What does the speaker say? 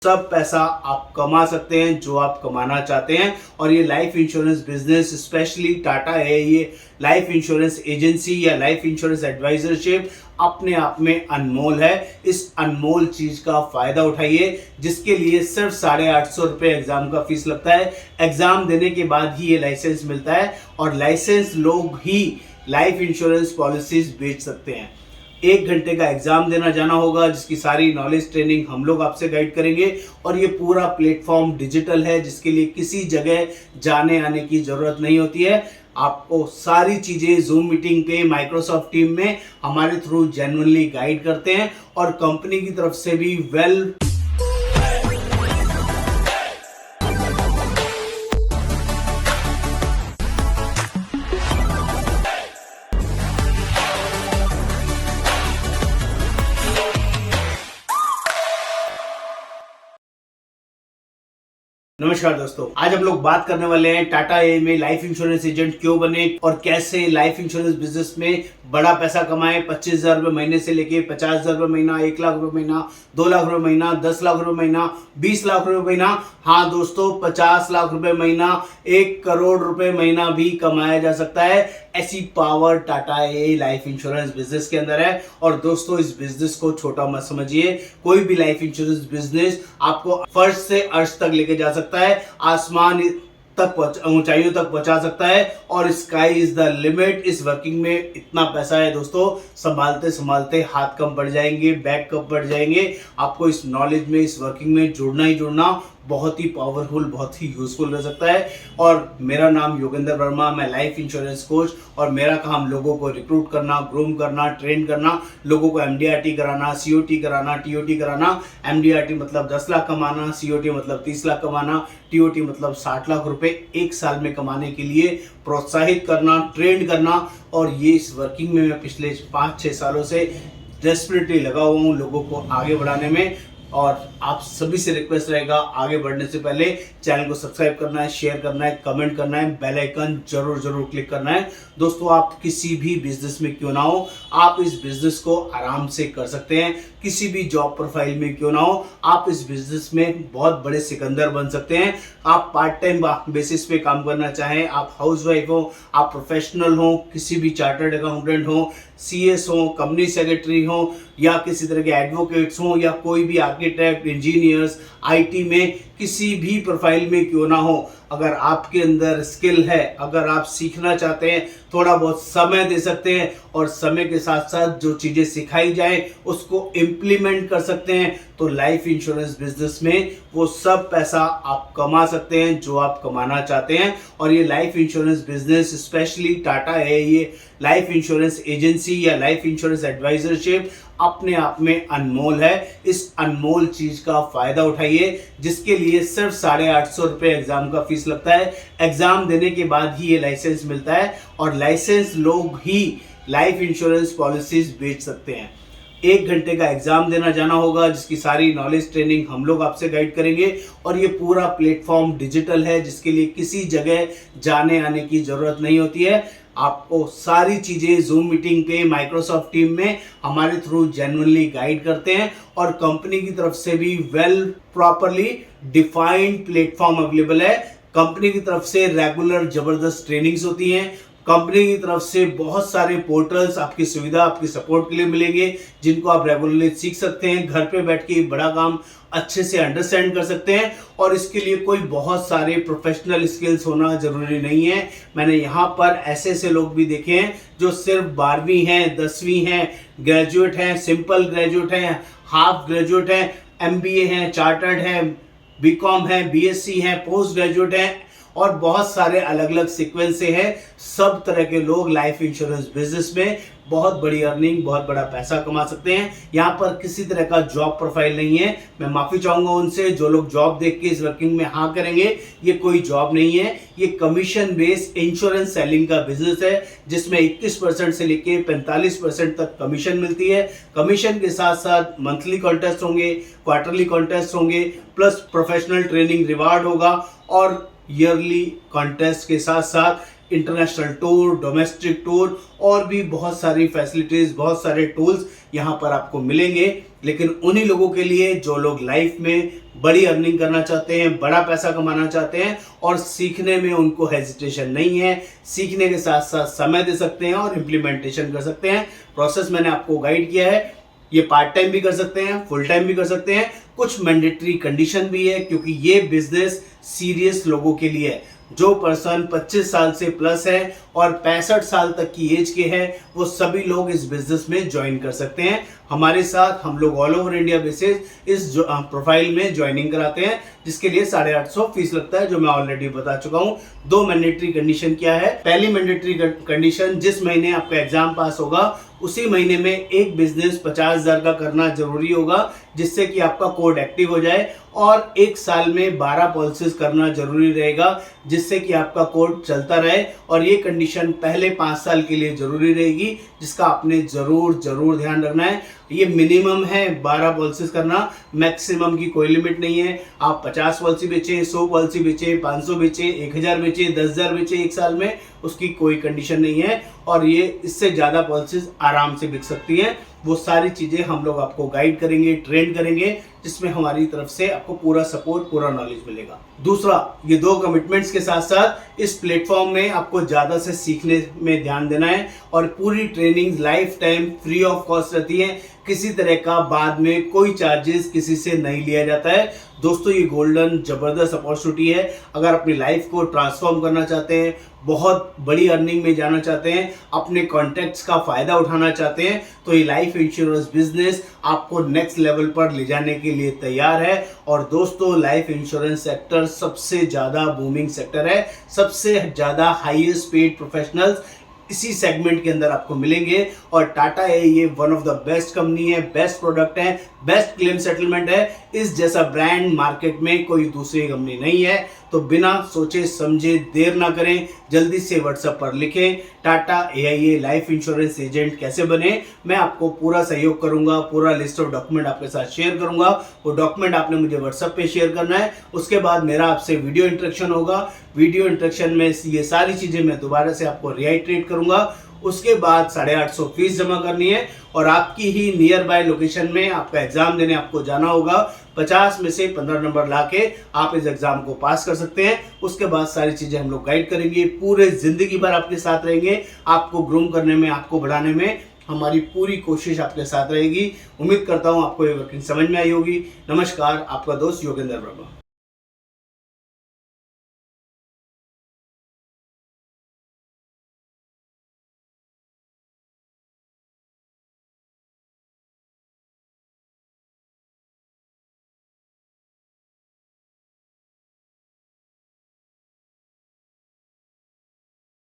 सब पैसा आप कमा सकते हैं जो आप कमाना चाहते हैं। और ये life insurance business specially Tata है, ये लाइफ इंश्योरेंस एजेंसी या लाइफ इंश्योरेंस एडवाइजरशिप अपने आप में अनमोल है। इस अनमोल चीज का फायदा उठाइए, जिसके लिए सिर्फ 850 रुपये एग्जाम का फीस लगता है। एग्जाम देने के बाद ही ये लाइसेंस मिलता है और लाइसेंस लोग ही लाइफ इंश्योरेंस पॉलिसीज बेच सकते हैं। 1 घंटे का एग्जाम देना जाना होगा, जिसकी सारी नॉलेज ट्रेनिंग हम लोग आपसे गाइड करेंगे। और ये पूरा प्लेटफॉर्म डिजिटल है, जिसके लिए किसी जगह जाने आने की जरूरत नहीं होती है। आपको सारी चीजें जूम मीटिंग के माइक्रोसॉफ्ट टीम में हमारे थ्रू जेन्युइनली गाइड करते हैं और कंपनी की तरफ से भी वेल नमस्कार दोस्तों, आज हम लोग बात करने वाले हैं टाटा ए में लाइफ इंश्योरेंस एजेंट क्यों बने और कैसे लाइफ इंश्योरेंस बिजनेस में बड़ा पैसा कमाए। 25,000 रुपए महीने से लेके 50,000 रुपए महीना, 1 लाख रुपए महीना, 2 लाख रुपए महीना, 10 लाख रुपए महीना, 20 लाख रुपए महीना, हाँ दोस्तों 50 लाख रुपए महीना, 1 करोड़ रुपए महीना भी कमाया जा सकता है। ऐसी पावर टाटा ए लाइफ इंश्योरेंस बिजनेस के अंदर है। और दोस्तों, इस बिजनेस को छोटा मत समझिए। कोई भी लाइफ इंश्योरेंस बिजनेस आपको फर्श से अर्श तक लेके जा सकता है, आसमान तक ऊंचाइयों तक पहुंचा सकता है और स्काई इज द लिमिट। इस वर्किंग में इतना पैसा है दोस्तों, संभालते संभालते हाथ कम पड़ जाएंगे, बैक कम पड़ जाएंगे। आपको इस नॉलेज में, इस वर्किंग में जुड़ना ही जुड़ना बहुत ही पावरफुल, बहुत ही यूजफुल रह सकता है। और मेरा नाम योगेंद्र वर्मा, मैं लाइफ इंश्योरेंस कोच और मेरा काम लोगों को रिक्रूट करना, ग्रूम करना, ट्रेन करना, लोगों को एमडीआरटी कराना, सीओटी कराना, टीओटी कराना। एमडीआरटी मतलब 10 लाख कमाना, सीओटी मतलब 30 लाख कमाना, टीओटी मतलब 60 लाख रुपए 1 साल में कमाने के लिए प्रोत्साहित करना, ट्रेन करना। और ये इस वर्किंग में मैं पिछले 5-6 सालों से डेस्परेटली लगा हुआ हूँ लोगों को आगे बढ़ाने में। और आप सभी से रिक्वेस्ट रहेगा, आगे बढ़ने से पहले चैनल को सब्सक्राइब करना है, शेयर करना है, कमेंट करना है, बेल आइकन जरूर क्लिक करना है। दोस्तों, आप किसी भी बिजनेस में क्यों ना हो, आप इस बिजनेस को आराम से कर सकते हैं। किसी भी जॉब प्रोफाइल में क्यों ना हो, आप इस बिजनेस में बहुत बड़े सिकंदर बन सकते हैं। आप पार्ट टाइम बेसिस पे काम करना चाहें, आप हाउसवाइफ हो, आप प्रोफेशनल हो, किसी भी चार्टर्ड अकाउंटेंट हो, सीएस हो, कंपनी सेक्रेटरी हो, या किसी तरह के एडवोकेट्स हो, या कोई भी आर्किटेक्ट, इंजीनियर्स, आईटी में किसी भी प्रोफाइल में क्यों ना हो, अगर आपके अंदर स्किल है, अगर आप सीखना चाहते हैं, थोड़ा बहुत समय दे सकते हैं और समय के साथ साथ जो चीजें सिखाई जाए उसको इम्प्लीमेंट कर सकते हैं, तो लाइफ इंश्योरेंस बिजनेस में वो सब पैसा आप कमा सकते हैं जो आप कमाना चाहते हैं। और ये life insurance business specially Tata है, ये लाइफ इंश्योरेंस एजेंसी या लाइफ इंश्योरेंस एडवाइजरशिप अपने आप में अनमोल है। इस अनमोल चीज का फायदा उठाइए, जिसके लिए सिर्फ 850 रुपये एग्जाम का फीस लगता है। एग्जाम देने के बाद ही ये लाइसेंस मिलता है और लाइसेंस लोग ही लाइफ इंश्योरेंस पॉलिसीज बेच सकते हैं। 1 घंटे का एग्जाम देना जाना होगा, जिसकी सारी नॉलेज ट्रेनिंग हम लोग आपसे गाइड करेंगे। और ये पूरा प्लेटफॉर्म डिजिटल है, जिसके लिए किसी जगह जाने आने की जरूरत नहीं होती है। आपको सारी चीजें जूम मीटिंग के माइक्रोसॉफ्ट टीम में हमारे थ्रू जेन्युइनली गाइड करते हैं और कंपनी की तरफ से भी well properly defined platform available है। कंपनी की तरफ से रेगुलर जबरदस्त ट्रेनिंग्स होती हैं। कंपनी की तरफ से बहुत सारे पोर्टल्स आपकी सुविधा, आपकी सपोर्ट के लिए मिलेंगे, जिनको आप रेगुलरली सीख सकते हैं। घर पे बैठ के बड़ा काम अच्छे से अंडरस्टैंड कर सकते हैं और इसके लिए कोई बहुत सारे प्रोफेशनल स्किल्स होना जरूरी नहीं है। मैंने यहाँ पर ऐसे लोग भी देखे हैं जो सिर्फ 12वीं हैं, 10वीं हैं, ग्रेजुएट हैं, सिंपल ग्रेजुएट हैं, हाफ ग्रेजुएट हैं, एमबीए हैं, चार्टर्ड हैं, बीकॉम हैं, बीएससी हैं, पोस्ट ग्रेजुएट हैं और बहुत सारे अलग अलग सीक्वेंस से हैं। सब तरह के लोग लाइफ इंश्योरेंस बिजनेस में बहुत बड़ी अर्निंग, बहुत बड़ा पैसा कमा सकते हैं। यहाँ पर किसी तरह का जॉब प्रोफाइल नहीं है। मैं माफी चाहूंगा उनसे जो लोग जॉब देख के इस वर्किंग में हाँ करेंगे। ये कोई जॉब नहीं है, ये कमीशन बेस्ड इंश्योरेंस सेलिंग का बिजनेस है, जिसमें 21% से लेके 45% तक कमीशन मिलती है। कमीशन के साथ साथ मंथली कॉन्टेस्ट होंगे, क्वार्टरली कॉन्टेस्ट होंगे, प्लस प्रोफेशनल ट्रेनिंग रिवार्ड होगा और ईयरली कॉन्टेस्ट के साथ साथ इंटरनेशनल टूर, डोमेस्टिक टूर और भी बहुत सारी फैसिलिटीज, बहुत सारे टूल्स यहाँ पर आपको मिलेंगे। लेकिन उन्हीं लोगों के लिए जो लोग लाइफ में बड़ी अर्निंग करना चाहते हैं, बड़ा पैसा कमाना चाहते हैं और सीखने में उनको हेजिटेशन नहीं है, सीखने के साथ साथ समय दे सकते हैं और इम्प्लीमेंटेशन कर सकते हैं। प्रोसेस मैंने आपको गाइड किया है। ये पार्ट टाइम भी कर सकते हैं, फुल टाइम भी कर सकते हैं, कुछ मैंडेटरी कंडीशन भी है क्योंकि ये बिजनेस सीरियस लोगों के लिए है। जो पर्सन 25 साल से प्लस है और 65 साल तक की एज के हैं, वो सभी लोग इस बिजनेस में ज्वाइन कर सकते हैं। हमारे साथ हम लोग ऑल ओवर इंडिया बेसिस इस प्रोफाइल में ज्वाइनिंग कराते हैं, जिसके लिए 850 फीस लगता है, जो मैं ऑलरेडी बता चुका हूं। 2 मैंडेटरी कंडीशन क्या है? पहली मैंडेटरी कंडीशन, जिस महीने आपका एग्जाम पास होगा उसी महीने में एक बिजनेस 50,000 का करना जरूरी होगा, जिससे कि आपका कोड एक्टिव हो जाए, और एक साल में 12 पॉलिसीज करना जरूरी रहेगा, जिससे कि आपका कोड चलता रहे। और ये कंडीशन पहले 5 साल के लिए जरूरी रहेगी, जिसका आपने जरूर ध्यान रखना है। ये मिनिमम है 12 पॉलिसीज करना, मैक्सिमम की कोई लिमिट नहीं है। आप 50 पॉलिसी बेचें, 100 पॉलिसी बेचें, 500 बेचें, 1000 बेचें, 10,000 बेचें एक साल में, उसकी कोई कंडीशन नहीं है। और ये इससे ज़्यादा पॉलिसीज आराम से बिक सकती हैं। वो सारी चीज़ें हम लोग आपको गाइड करेंगे, ट्रेन करेंगे, जिसमें हमारी तरफ से आपको पूरा सपोर्ट, पूरा नॉलेज मिलेगा। दूसरा, ये 2 कमिटमेंट्स के साथ साथ इस प्लेटफॉर्म में आपको ज़्यादा से सीखने में ध्यान देना है और पूरी training life time free of cost रहती है। किसी तरह का बाद में कोई चार्जेस किसी से नहीं लिया जाता है। दोस्तों, ये गोल्डन जबरदस्त अपॉर्चुनिटी है। अगर अपनी लाइफ को ट्रांसफॉर्म करना चाहते हैं, बहुत बड़ी अर्निंग में जाना चाहते हैं, अपने कॉन्टैक्ट्स का फायदा उठाना चाहते हैं, तो ये लाइफ इंश्योरेंस बिजनेस आपको नेक्स्ट लेवल पर ले जाने के लिए तैयार है। और दोस्तों, लाइफ इंश्योरेंस सेक्टर सबसे ज्यादा बूमिंग सेक्टर है। सबसे ज्यादा हाईएस्ट पेड प्रोफेशनल्स इसी सेगमेंट के अंदर आपको मिलेंगे। और टाटा है, ये one of the best company है, बेस्ट प्रोडक्ट है, बेस्ट क्लेम सेटलमेंट है। इस जैसा ब्रांड मार्केट में कोई दूसरी कंपनी नहीं है। तो बिना सोचे समझे, देर ना करें, जल्दी से व्हाट्सएप पर लिखें Tata AIA life insurance agent कैसे बने। मैं आपको पूरा सहयोग करूंगा, पूरा लिस्ट ऑफ डॉक्यूमेंट आपके साथ शेयर करूंगा। वो डॉक्यूमेंट आपने मुझे व्हाट्सएप पे शेयर करना है। उसके बाद मेरा आपसे वीडियो इंटरेक्शन होगा। वीडियो इंटरेक्शन में ये सारी चीजें मैं दोबारा से आपको रिआइट्रेट करूंगा। उसके बाद 850 फीस जमा करनी है और आपकी ही नियर बाय लोकेशन में आपका एग्जाम देने आपको जाना होगा। 50 में से 15 नंबर लाके आप इस एग्जाम को पास कर सकते हैं। उसके बाद सारी चीजें हम लोग गाइड करेंगे, पूरे जिंदगी भर आपके साथ रहेंगे। आपको ग्रूम करने में, आपको बढ़ाने में हमारी पूरी कोशिश आपके साथ रहेगी। उम्मीद करता हूं आपको ये वर्किंग समझ में आई होगी। नमस्कार, आपका दोस्त योगेंद्र वर्मा।